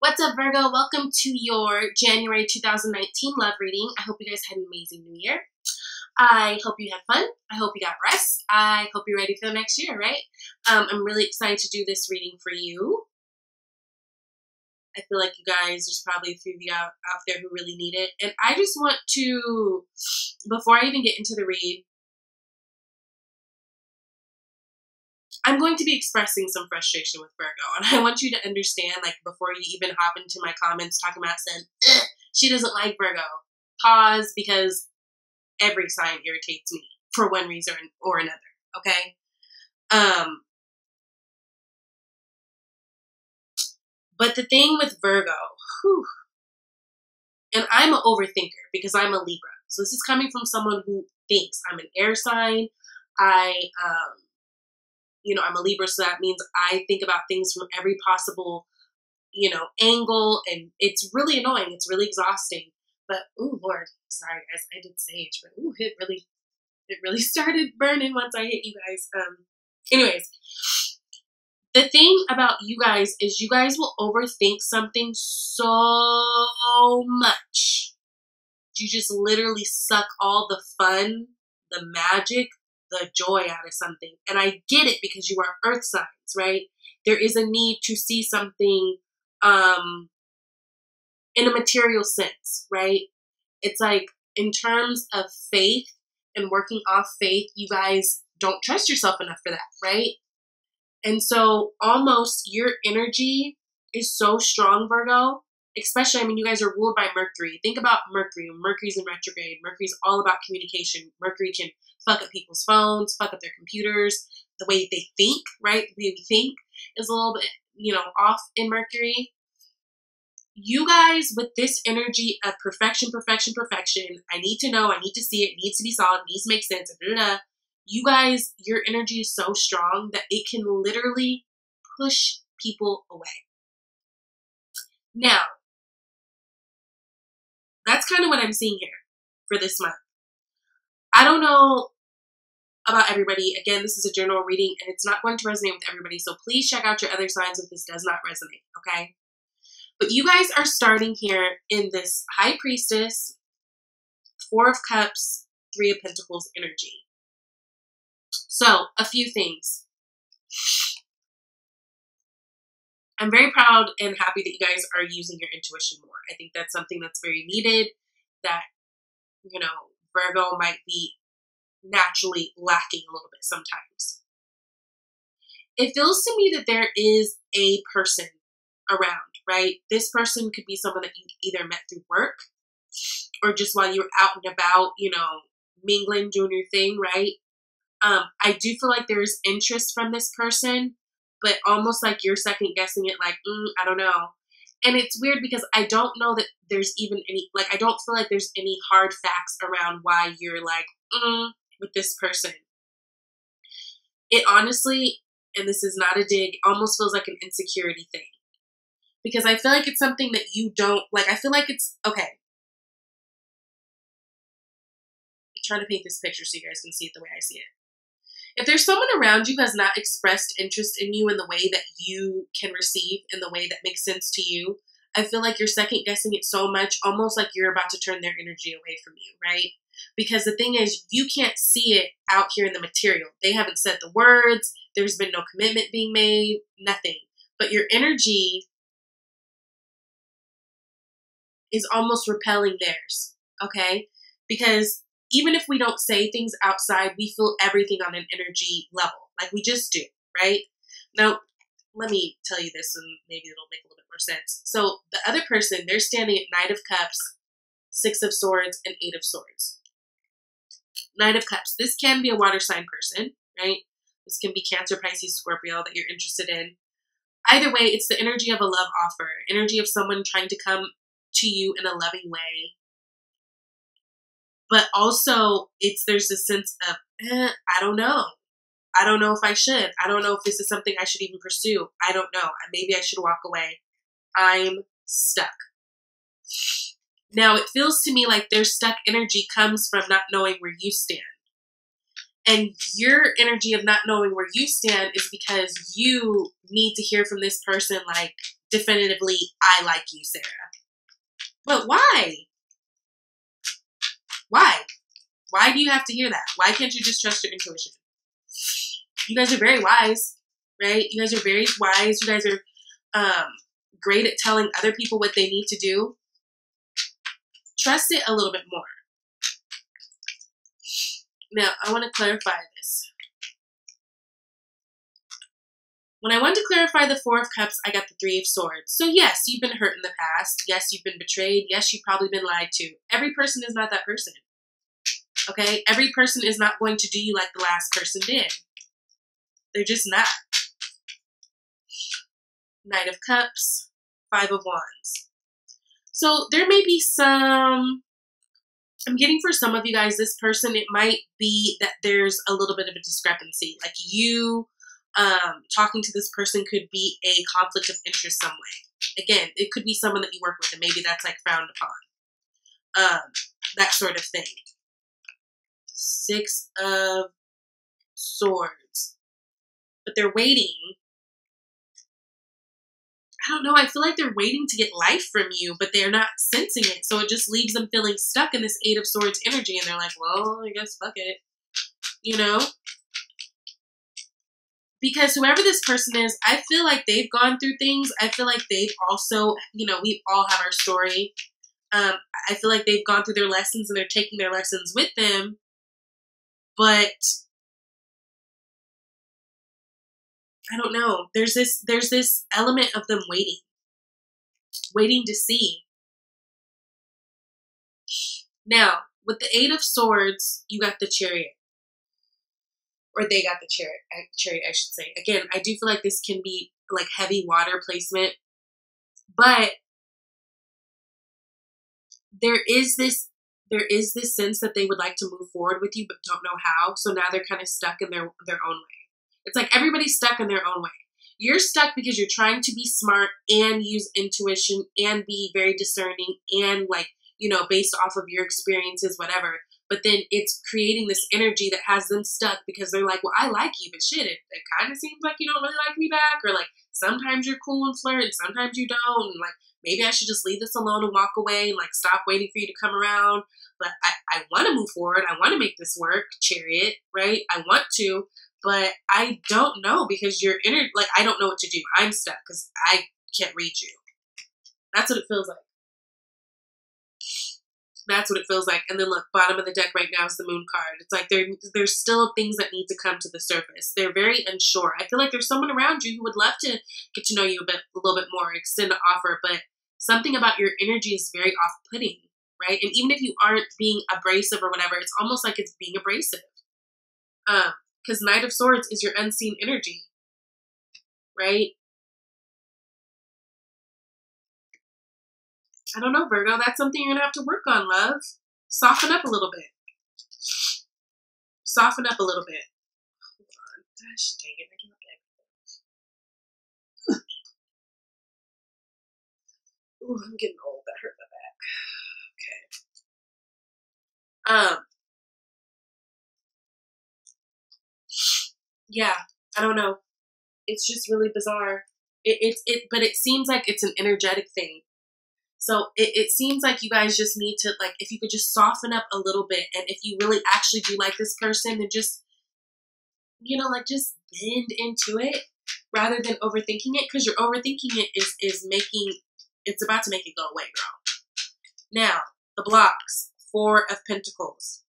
What's up, Virgo? Welcome to your January 2019 love reading. I hope you guys had an amazing new year. I hope you had fun. I hope you got rest. I hope you're ready for the next year, right? I'm really excited to do this reading for you. I feel like you guys, there's probably a few of you out there who really need it. And I just want to, before I even get into the read, I'm going to be expressing some frustration with Virgo, and I want you to understand, like, before you even hop into my comments talking about saying, she doesn't like Virgo, pause, because every sign irritates me for one reason or another, okay? But the thing with Virgo, and I'm an overthinker because I'm a Libra, so this is coming from someone who thinks. I'm an air sign. I'm a Libra, so that means I think about things from every possible, angle, and it's really annoying. It's really exhausting. But, oh, Lord, sorry, guys, I did sage, but, it really started burning once I hit you guys. Anyways, the thing about you guys is you guys will overthink something so much. You just literally suck all the fun, the magic, the joy out of something. And I get it because you are earth signs, right? There is a need to see something in a material sense, right? It's like in terms of faith and working off faith, you guys don't trust yourself enough for that, right? And so almost your energy is so strong, Virgo, especially, you guys are ruled by Mercury. Think about Mercury. Mercury's in retrograde. Mercury's all about communication. Mercury can fuck up people's phones, fuck up their computers, the way they think, right? The way we think is a little bit, off in Mercury. You guys, with this energy of perfection, perfection, perfection, I need to know, I need to see it, needs to be solid, needs to make sense, you guys, your energy is so strong that it can literally push people away. Now, that's kind of what I'm seeing here for this month. I don't know about everybody. Again, this is a general reading, and it's not going to resonate with everybody, so please check out your other signs if this does not resonate, okay? But you guys are starting here in this High Priestess, Four of Cups, Three of Pentacles energy. So, a few things. I'm very proud and happy that you guys are using your intuition more. I think that's something that's very needed, that, Virgo might be naturally lacking a little bit sometimes. It feels to me that there is a person around, right? This person could be someone that you either met through work or just while you're out and about, mingling, doing your thing, right? I do feel like there's interest from this person, but almost like you're second guessing it, like, I don't know. And it's weird because I don't know that there's even any, I don't feel like there's any hard facts around why you're like, with this person. It honestly, and this is not a dig, almost feels like an insecurity thing. Because I feel like it's something that you don't, I feel like it's, okay. I'm trying to paint this picture so you guys can see it the way I see it. If there's someone around you who has not expressed interest in you in the way that you can receive, in the way that makes sense to you, I feel like you're second guessing it so much, almost like you're about to turn their energy away from you, right? Because the thing is, you can't see it out here in the material. They haven't said the words. There's been no commitment being made, nothing. But your energy is almost repelling theirs, okay? Because even if we don't say things outside, we feel everything on an energy level. We just do, right? Now, let me tell you this and maybe it'll make a little bit more sense. So the other person, they're standing at Knight of Cups, Six of Swords, and Eight of Swords. Knight of Cups. This can be a water sign person, right? This can be Cancer, Pisces, Scorpio that you're interested in. Either way, it's the energy of a love offer, energy of someone trying to come to you in a loving way. But also, there's a sense of, I don't know. I don't know if I should. I don't know if this is something I should even pursue. I don't know. Maybe I should walk away. I'm stuck. Now, it feels to me like their stuck energy comes from not knowing where you stand. And your energy of not knowing where you stand is because you need to hear from this person, definitively, I like you, Sarah. But why? Why? Why do you have to hear that? Why can't you just trust your intuition? You guys are very wise, right? You guys are very wise. You guys are great at telling other people what they need to do. Trust it a little bit more. Now, I want to clarify this. When I wanted to clarify the Four of Cups, I got the Three of Swords. So yes, you've been hurt in the past. Yes, you've been betrayed. Yes, you've probably been lied to. Every person is not that person. Okay? Every person is not going to do you like the last person did. They're just not. Knight of Cups, Five of Wands. So there may be some, I'm getting for some of you guys, this person, it might be that there's a little bit of a discrepancy. Like you talking to this person could be a conflict of interest some way. Again, it could be someone that you work with and maybe that's like frowned upon. That sort of thing. Six of Swords. But they're waiting. I don't know. I feel like they're waiting to get life from you, but they're not sensing it. So it just leaves them feeling stuck in this Eight of Swords energy. And they're like, well, I guess fuck it. You know? Because whoever this person is, I feel like they've gone through things. I feel like they've also, you know, we all have our story. I feel like they've gone through their lessons and they're taking their lessons with them. But I don't know. There's this element of them waiting to see. Now, with the Eight of Swords, you got the Chariot. Or they got the chariot, I should say. Again, I do feel like this can be like heavy water placement. But there is this sense that they would like to move forward with you, but don't know how. So now they're kind of stuck in their own way. It's like everybody's stuck in their own way. You're stuck because you're trying to be smart and use intuition and be very discerning and like, you know, based off of your experiences, whatever. But then it's creating this energy that has them stuck because they're like, well, I like you, but shit, it kind of seems like you don't really like me back. Or like, sometimes you're cool and flirt and sometimes you don't. And like, maybe I should just leave this alone and walk away and like stop waiting for you to come around. But I want to move forward. I want to make this work, Chariot, right? I want to, but I don't know because you're like, I don't know what to do. I'm stuck because I can't read you. That's what it feels like. That's what it feels like. And then look, bottom of the deck right now is the Moon card. It's like there's still things that need to come to the surface. They're very unsure. I feel like there's someone around you who would love to get to know you a little bit more, extend an offer, but something about your energy is very off-putting, right? And even if you aren't being abrasive or whatever, it's almost like it's being abrasive. Because Knight of Swords is your unseen energy, right? I don't know, Virgo. That's something you're going to have to work on, love. Soften up a little bit. Soften up a little bit. Hold on. Gosh, dang it. I can't get it. Ooh, I'm getting old. That hurt my back. Okay. Yeah. I don't know. It's just really bizarre. But it seems like it's an energetic thing. So it seems like you guys just need to, like, if you could just soften up a little bit, and if you really actually do like this person, then just, you know, like, just bend into it rather than overthinking it, because your overthinking it is making, it's about to make it go away, girl. Now, the blocks, Four of Pentacles.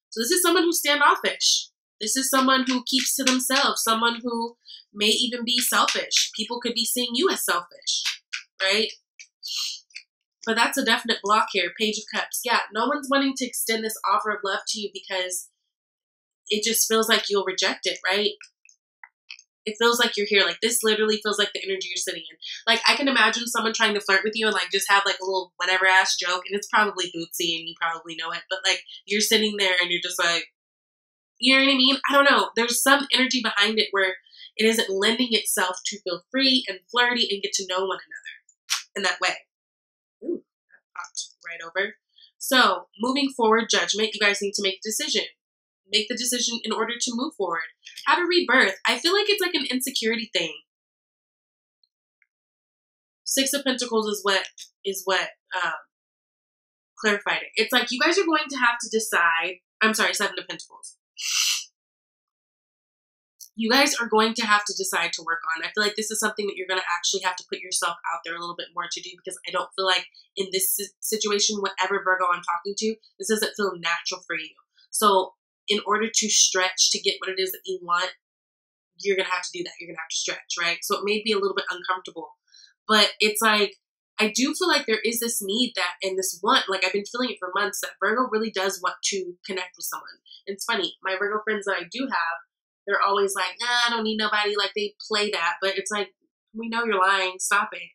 So this is someone who's standoffish. This is someone who keeps to themselves, someone who may even be selfish. People could be seeing you as selfish, right? But that's a definite block here. Page of Cups. Yeah, no one's wanting to extend this offer of love to you because it just feels like you'll reject it, right? It feels like you're here. Like, this literally feels like the energy you're sitting in. Like, I can imagine someone trying to flirt with you and, like, just have, like, a little whatever-ass joke, and it's probably bootsy, and you probably know it. But, like, you're sitting there, and you're just like, you know what I mean? I don't know. There's some energy behind it where it isn't lending itself to feel free and flirty and get to know one another in that way. Ooh, that popped right over. So, moving forward, Judgment, you guys need to make a decision. Make the decision in order to move forward. Have a rebirth. I feel like it's like an insecurity thing. Six of Pentacles is what clarified it. It's like you guys are going to have to decide. I'm sorry, Seven of Pentacles. You guys are going to have to decide to work on. I feel like this is something that you're going to actually have to put yourself out there a little bit more to do, because I don't feel like in this situation, whatever Virgo I'm talking to, this doesn't feel natural for you. So in order to stretch to get what it is that you want, you're going to have to do that. You're going to have to stretch, right? So it may be a little bit uncomfortable, but it's like, I do feel like there is this need that, and this want, like I've been feeling it for months, that Virgo really does want to connect with someone. It's funny, my Virgo friends that I do have, they're always like, nah, I don't need nobody. Like they play that, but it's like, we know you're lying. Stop it.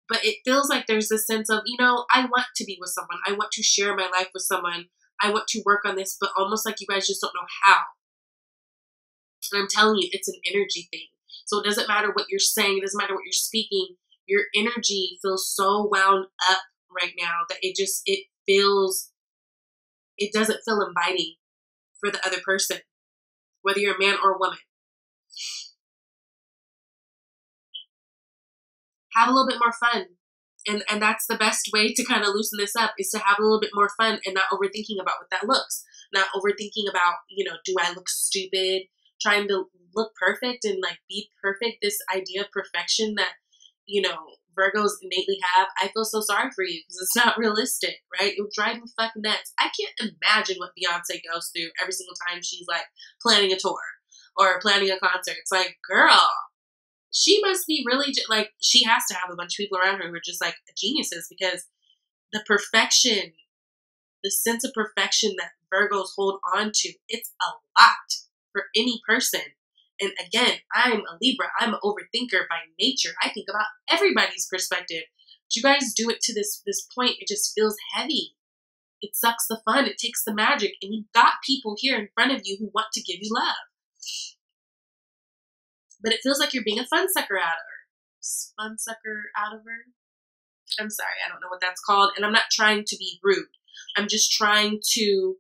But it feels like there's this sense of, you know, I want to be with someone. I want to share my life with someone. I want to work on this, but almost like you guys just don't know how. And I'm telling you, it's an energy thing. So it doesn't matter what you're saying. It doesn't matter what you're speaking. Your energy feels so wound up right now that it doesn't feel inviting for the other person, whether you're a man or a woman. Have a little bit more fun. And that's the best way to kind of loosen this up, is to have a little bit more fun and not overthinking about what that looks. Not overthinking about, you know, do I look stupid? Trying to look perfect and like be perfect. This idea of perfection that, you know, Virgos innately have. I feel so sorry for you because it's not realistic, right? It would drive me fucking nuts. I can't imagine what Beyonce goes through every single time she's like planning a tour or planning a concert. It's like, girl, she must be really like, she has to have a bunch of people around her who are just like geniuses, because the perfection, the sense of perfection that Virgos hold on to, it's a lot for any person. And again, I'm a Libra. I'm an overthinker by nature. I think about everybody's perspective. But you guys do it to this point, it just feels heavy. It sucks the fun. It takes the magic. And you've got people here in front of you who want to give you love. But it feels like you're being a fun sucker out of her. Fun sucker out of her? I'm sorry, I don't know what that's called. And I'm not trying to be rude. I'm just trying to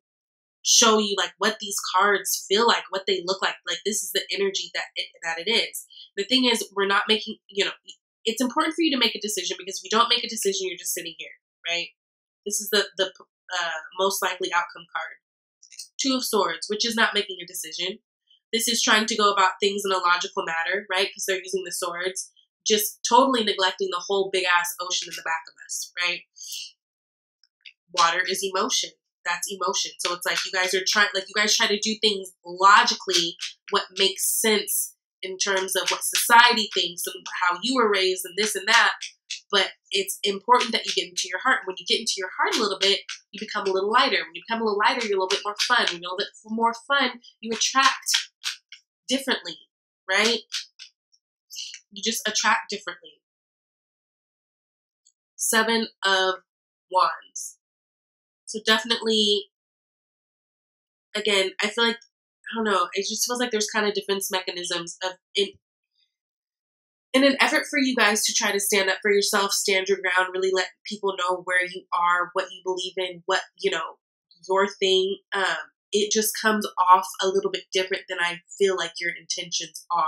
show you like what these cards feel like, what they look like. Like this is the energy that it is. The thing is, we're not making, you know, it's important for you to make a decision, because if you don't make a decision, you're just sitting here, right? This is the most likely outcome card. Two of Swords, which is not making a decision. This is trying to go about things in a logical manner, right? Because they're using the swords, just totally neglecting the whole big ass ocean in the back of us, right? Water is emotion. That's emotion. So it's like you guys are trying, like you guys try to do things logically, what makes sense in terms of what society thinks and how you were raised and this and that. But it's important that you get into your heart. When you get into your heart a little bit, you become a little lighter. When you become a little lighter, you're a little bit more fun. When you're a little bit more fun, you attract differently, right? You just attract differently. Seven of Wands. So definitely, again, I feel like, I don't know, it just feels like there's kind of defense mechanisms of in an effort for you guys to try to stand up for yourself, stand your ground, really let people know where you are, what you believe in, what, you know, your thing. It just comes off a little bit different than I feel like your intentions are.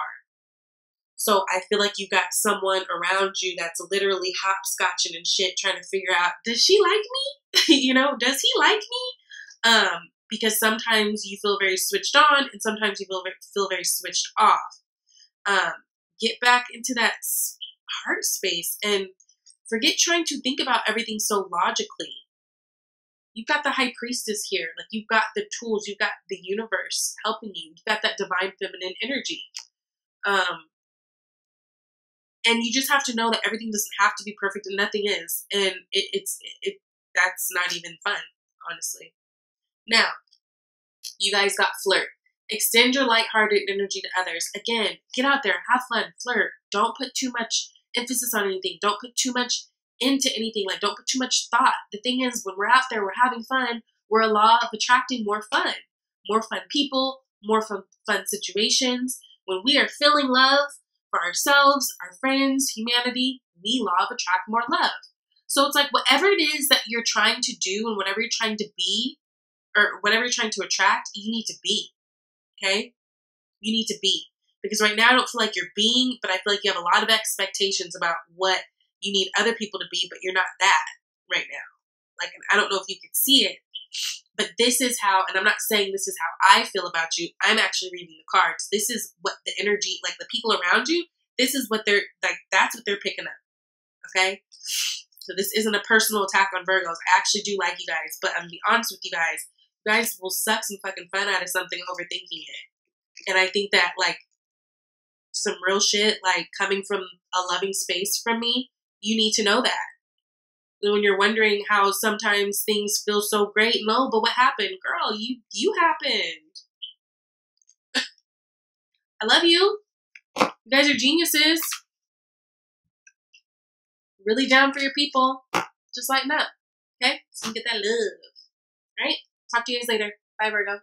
So I feel like you got someone around you that's literally hopscotching and shit, trying to figure out, does she like me? You know, does he like me? Because sometimes you feel very switched on and sometimes you feel very switched off. Get back into that heart space and forget trying to think about everything so logically. You've got the High Priestess here. Like, you've got the tools. You've got the universe helping you. You've got that divine feminine energy. And you just have to know that everything doesn't have to be perfect, and nothing is. And that's not even fun, honestly. Now, you guys got Flirt. Extend your lighthearted energy to others. Again, get out there, have fun, flirt. Don't put too much emphasis on anything. Don't put too much into anything. Like, don't put too much thought. The thing is, when we're out there, we're having fun. We're a law of attracting more fun people, more fun situations. When we are feeling love for ourselves, our friends, humanity, we law of attract more love. So it's like, whatever it is that you're trying to do and whatever you're trying to be, or whatever you're trying to attract, you need to be. Okay? You need to be. Because right now I don't feel like you're being, but I feel like you have a lot of expectations about what you need other people to be, but you're not that right now. Like, and I don't know if you can see it, but this is how, and I'm not saying this is how I feel about you. I'm actually reading the cards. This is what the energy, like the people around you, this is what they're, like, that's what they're picking up. Okay? So this isn't a personal attack on Virgos. I actually do like you guys, but I'm gonna be honest with you guys will suck some fucking fun out of something overthinking it. And I think that, like, some real shit, like, coming from a loving space from me, you need to know that. When you're wondering how sometimes things feel so great, no, but what happened? Girl, you happened. I love you. You guys are geniuses. Really down for your people. Just lighten up. Okay? So you get that love. All right? Talk to you guys later. Bye, Virgo.